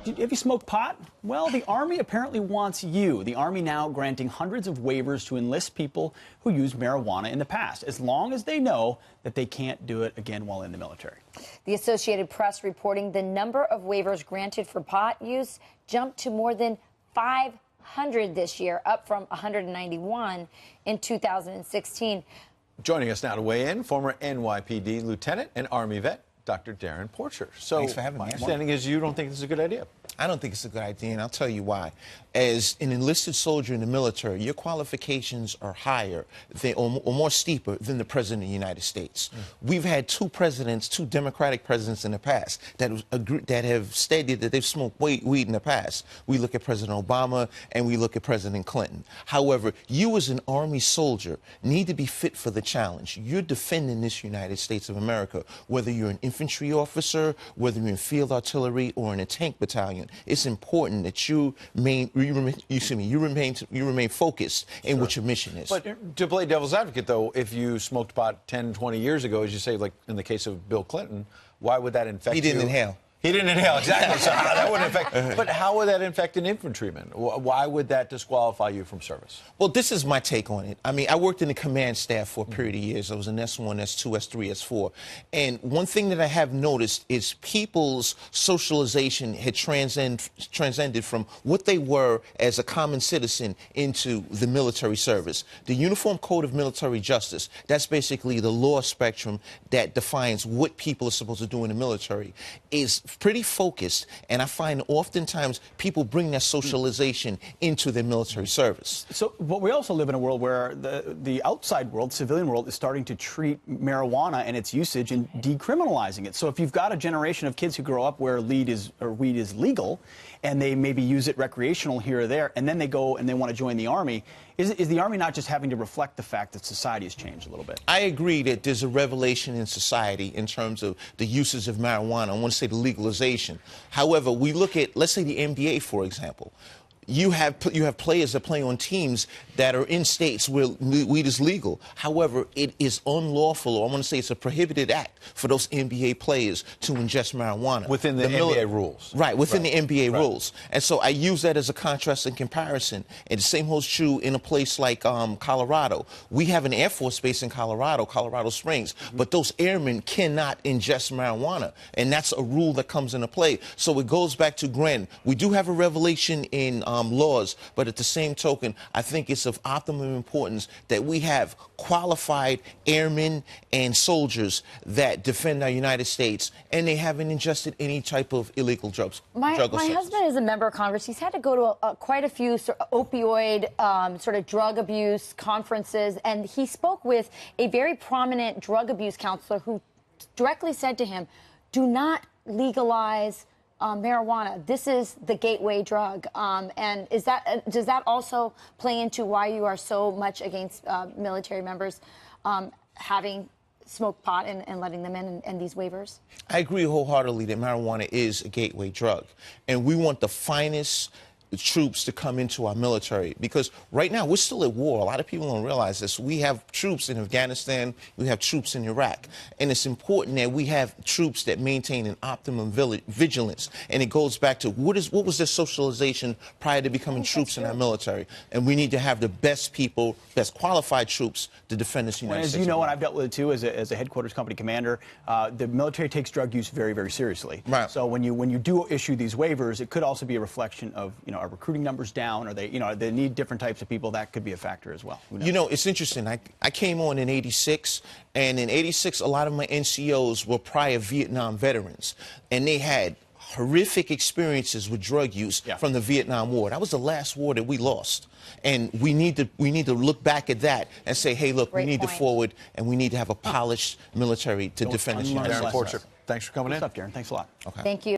Have you smoked pot? Well, the Army apparently wants you. The Army now granting hundreds of waivers to enlist people who used marijuana in the past, as long as they know that they can't do it again while in the military. The Associated Press reporting the number of waivers granted for pot use jumped to more than 500 this year, up from 191 in 2016. Joining us now to weigh in, former NYPD lieutenant and Army vet, Dr. Darren Porcher. So, thanks for having me. My understanding is you don't think this is a good idea. I don't think it's a good idea, and I'll tell you why. As an enlisted soldier in the military, your qualifications are higher or more steeper than the President of the United States. We've had two Democratic presidents in the past that have stated that they've smoked weed in the past. We look at President Obama and we look at President Clinton. However, you as an Army soldier need to be fit for the challenge. You're defending this United States of America, whether you're an infantry officer, whether you're in field artillery or in a tank battalion. It's important that you remain focused in what your mission is. But to play devil's advocate, though, if you smoked pot 10, 20 years ago, as you say, like in the case of Bill Clinton, why would that infect you? He didn't inhale. He didn't inhale, exactly. So that wouldn't affect. But how would that infect an infantryman? Why would that disqualify you from service? Well, this is my take on it. I mean, I worked in the command staff for a period of years. I was an S1, S2, S3, S4. And one thing that I have noticed is people's socialization had transcended from what they were as a common citizen into the military service. The Uniform Code of Military Justice, that's basically the law spectrum that defines what people are supposed to do in the military, is pretty focused, and I find oftentimes people bring that socialization into their military service. But we also live in a world where the outside world, civilian world, is starting to treat marijuana and its usage and decriminalizing it. So if you've got a generation of kids who grow up where weed is legal, and they maybe use it recreational here or there, and then they go and they want to join the Army, is the Army not just having to reflect the fact that society has changed a little bit? I agree that there's a revelation in society in terms of the uses of marijuana. I want to say the legalization. However, we look at, let's say, the NBA, for example. You have players that play on teams that are in states where weed is legal. However, it is unlawful, or I want to say it's a prohibited act for those NBA players to ingest marijuana. Within the NBA rules. Right, within the NBA rules. And so I use that as a contrast and comparison. And the same holds true in a place like Colorado. We have an Air Force base in Colorado Springs, but those airmen cannot ingest marijuana. And that's a rule that comes into play. So it goes back to Gren. We do have a revelation in laws, but at the same token, I think it's of optimum importance that we have qualified airmen and soldiers that defend our United States, and they haven't ingested any type of illegal drugs. My husband is a member of Congress. He's had to go to quite a few opioid sort of drug abuse conferences, and he spoke with a very prominent drug abuse counselor who directly said to him, do not legalize marijuana. This is the gateway drug. And does that also play into why you are so much against military members having smoked pot and letting them in and these waivers? I agree wholeheartedly that marijuana is a gateway drug. And we want the finest troops to come into our military, because right now we're still at war. A lot of people don't realize this. We have troops in Afghanistan, we have troops in Iraq, and it's important that we have troops that maintain an optimum vigilance. And it goes back to what was their socialization prior to becoming troops in our military, and we need to have the best people, best qualified troops to defend this United States. As you know, and I've dealt with it too as a headquarters company commander, the military takes drug use very, very seriously. Right. So when you do issue these waivers, it could also be a reflection of, are recruiting numbers down? Or they need different types of people? That could be a factor as well. It's interesting. I came on in '86, and in '86, a lot of my NCOs were prior Vietnam veterans, and they had horrific experiences with drug use from the Vietnam War. That was the last war that we lost. And we need to look back at that and say, hey, look, we need to forward, and we need to have a polished military to defend this United States. Thanks for coming in. Good stuff, Darren. Thanks a lot. Okay. Thank you.